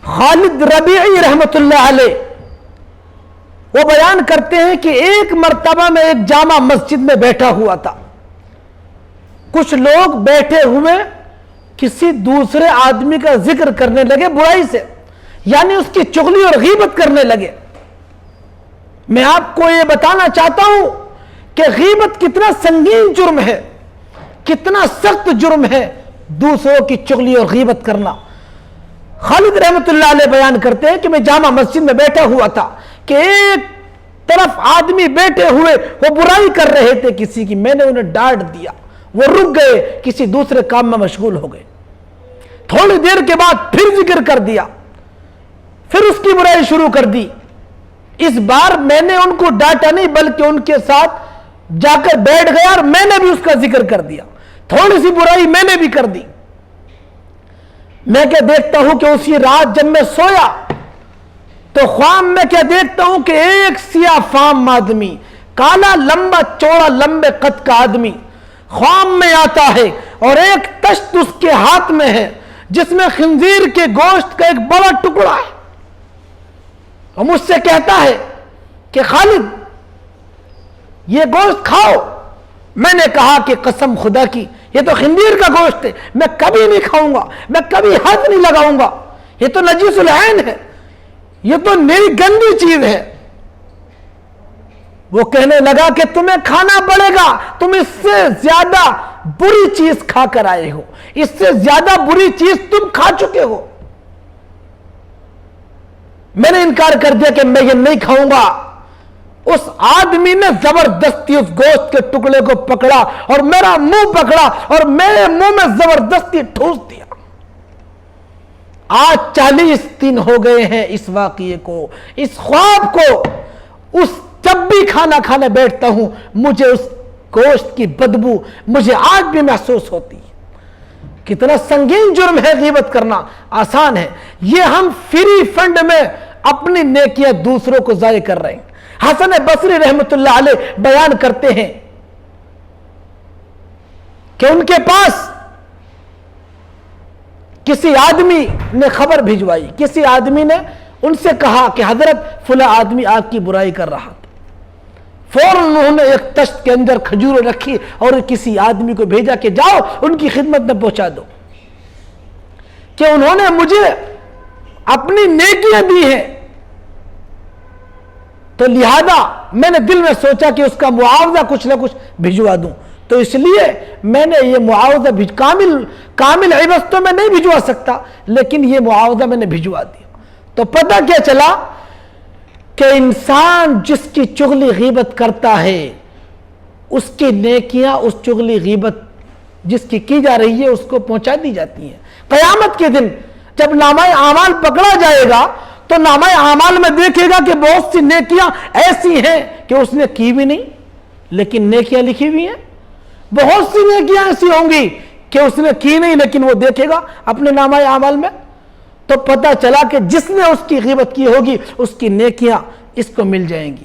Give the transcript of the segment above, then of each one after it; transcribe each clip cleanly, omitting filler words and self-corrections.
خالد ربیعی رحمت اللہ علیہ وہ بیان کرتے ہیں کہ ایک مرتبہ میں ایک جامع مسجد میں بیٹھا ہوا تھا. کچھ لوگ بیٹھے ہوئے کسی دوسرے آدمی کا ذکر کرنے لگے برائی سے، یعنی اس کی چغلی اور غیبت کرنے لگے. میں آپ کو یہ بتانا چاہتا ہوں کہ غیبت کتنا سنگین جرم ہے، کتنا سخت جرم ہے دوسروں کی چغلی اور غیبت کرنا. خالد رحمت اللہ علیہ بیان کرتے ہیں کہ میں جامع مسجد میں بیٹھا ہوا تھا کہ ایک طرف آدمی بیٹھے ہوئے وہ برائی کر رہے تھے کسی کی، میں نے انہیں ڈانٹ دیا، وہ رک گئے، کسی دوسرے کام میں مشغول ہو گئے. تھوڑی دیر کے بعد پھر ذکر کر دیا، پھر اس کی برائی شروع کر دی. اس بار میں نے ان کو ڈانٹا نہیں بلکہ ان کے ساتھ جا کر بیٹھ گیا اور میں نے بھی اس کا ذکر کر دیا. تھوڑی سی برائی میں نے بھی کر دی. میں کیا دیکھتا ہوں کہ اسی رات جب میں سویا تو خواب میں کیا دیکھتا ہوں کہ ایک سیاہ فام آدمی، کالا لمبا چوڑا لمبے قد کا آدمی خواب میں آتا ہے اور ایک تشت اس کے ہاتھ میں ہے جس میں خنزیر کے گوشت کا ایک بڑا ٹکڑا ہے، اور مجھ سے کہتا ہے کہ خالد یہ گوشت کھاؤ. میں نے کہا کہ قسم خدا کی یہ تو خنزیر کا گوشت ہے، میں کبھی نہیں کھاؤں گا، میں کبھی ہاتھ نہیں لگاؤں گا، یہ تو نجیس العین ہے، یہ تو میری گندی چیز ہے. وہ کہنے لگا کہ تمہیں کھانا پڑے گا، تم اس سے زیادہ بری چیز کھا کر آئے ہو، اس سے زیادہ بری چیز تم کھا چکے ہو. میں نے انکار کر دیا کہ میں یہ نہیں کھاؤں گا. اس آدمی نے زبردستی اس گوشت کے ٹکڑے کو پکڑا اور میرا منہ پکڑا اور میرے منہ میں زبردستی ٹھوس دیا. آج 40 دن ہو گئے ہیں اس واقعے کو، اس خواب کو. جب بھی کھانا کھانے بیٹھتا ہوں مجھے اس گوشت کی بدبو مجھے آج بھی محسوس ہوتی ہے. کتنا سنگین جرم ہے غیبت کرنا. آسان ہے، یہ ہم فری فنڈ میں اپنی نیکیاں دوسروں کو ضائع کر رہے ہیں. حسن بصری رحمت اللہ علیہ بیان کرتے ہیں کہ ان کے پاس کسی آدمی نے خبر بھجوائی، کسی آدمی نے ان سے کہا کہ حضرت فلاں آدمی آپ کی برائی کر رہا تھا. فوراً انہوں نے ایک تشت کے اندر کھجوریں رکھی اور کسی آدمی کو بھیجا کہ جاؤ ان کی خدمت میں پہنچا دو کہ انہوں نے مجھے اپنی نیکیاں دی ہیں، تو لہذا میں نے دل میں سوچا کہ اس کا معاوضہ کچھ نہ کچھ بھجوا دوں. تو اس لیے میں نے یہ معاوضہ کامل عوض تو میں نہیں بھجوا سکتا، لیکن یہ معاوضہ میں نے بھجوا دیا. تو پتہ کیا چلا کہ انسان جس کی چغلی غیبت کرتا ہے اس کی نیکیاں اس چغلی غیبت جس کی جا رہی ہے اس کو پہنچا دی جاتی ہیں. قیامت کے دن جب نامہ اعمال پکڑا جائے گا تو نامہ اعمال میں دیکھے گا کہ بہت سی نیکیاں ایسی ہیں کہ اس نے کی بھی نہیں لیکن نیکیاں لکھی ہوئی ہیں. بہت سی نیکیاں ایسی ہوں گی کہ اس نے کی نہیں لیکن وہ دیکھے گا اپنے نامہ اعمال میں. تو پتہ چلا کہ جس نے اس کی غیبت کی ہوگی اس کی نیکیاں اس کو مل جائیں گی.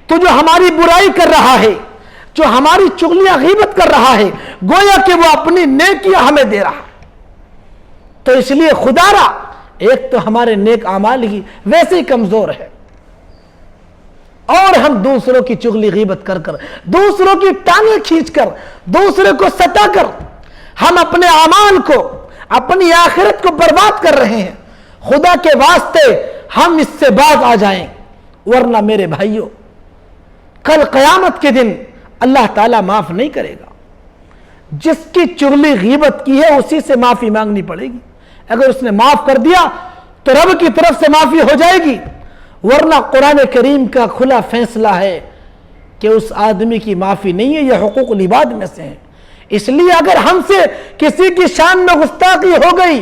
تو جو ہماری برائی کر رہا ہے، جو ہماری چغلیاں غیبت کر رہا ہے، گویا کہ وہ اپنی نیکیاں ہمیں دے رہا. تو اس لیے خدا را ایک تو ہمارے نیک اعمال ہی ویسے ہی کمزور ہے، اور ہم دوسروں کی چغلی غیبت کر کر، دوسروں کی ٹانگیں کھینچ کر، دوسرے کو ستا کر ہم اپنے اعمال کو، اپنی آخرت کو برباد کر رہے ہیں. خدا کے واسطے ہم اس سے باز آ جائیں، ورنہ میرے بھائیوں کل قیامت کے دن اللہ تعالیٰ معاف نہیں کرے گا. جس کی چغلی غیبت کی ہے اسی سے معافی مانگنی پڑے گی. اگر اس نے معاف کر دیا تو رب کی طرف سے معافی ہو جائے گی، ورنہ قرآن کریم کا کھلا فیصلہ ہے کہ اس آدمی کی معافی نہیں ہے. یہ حقوق العباد میں سے ہے. اس لیے اگر ہم سے کسی کی شان میں گستاخی ہو گئی،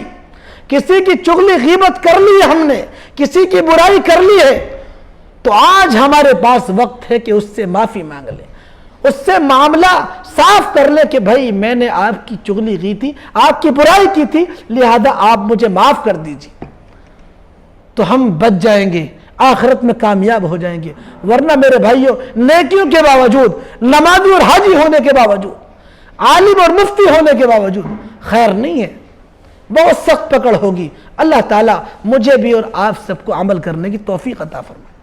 کسی کی چغلی غیبت کر لی ہم نے، کسی کی برائی کر لی ہے، تو آج ہمارے پاس وقت ہے کہ اس سے معافی مانگ لیں، اس سے معاملہ صاف کر لیں کہ بھائی میں نے آپ کی چغلی کی تھی، آپ کی برائی کی تھی، لہذا آپ مجھے معاف کر دیجیے. تو ہم بچ جائیں گے، آخرت میں کامیاب ہو جائیں گے. ورنہ میرے بھائیوں نیکیوں کے باوجود، نمازی اور حاجی ہونے کے باوجود، عالم اور مفتی ہونے کے باوجود خیر نہیں ہے. بہت سخت پکڑ ہوگی۔ اللہ تعالیٰ مجھے بھی اور آپ سب کو عمل کرنے کی توفیق عطا فرمائے۔